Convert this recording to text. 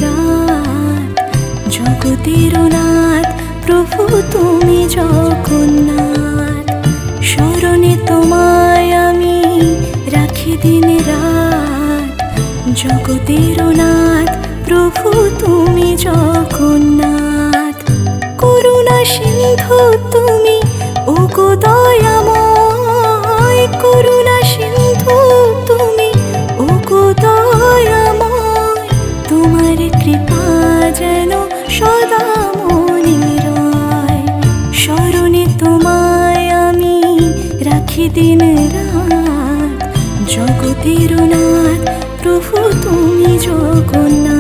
রাত, জগতের নাথ প্রভু তুমি জগন্নাথ। স্মরণে তোমায় আমি রাখি দিন রাত, জগতের নাথ প্রভু তুমি জগন্নাথ। করুণা সিন্ধু তুমি ওগো দয়াময়, করুণা সিন্ধু তুমি ওগো দয়াময়। তোমার কৃপা যেন সদা মনে রয়, স্মরণে তোমায় আমি রাখি দিন রাত, জগতের নাথ প্রভু তুমি জগন্নাথ।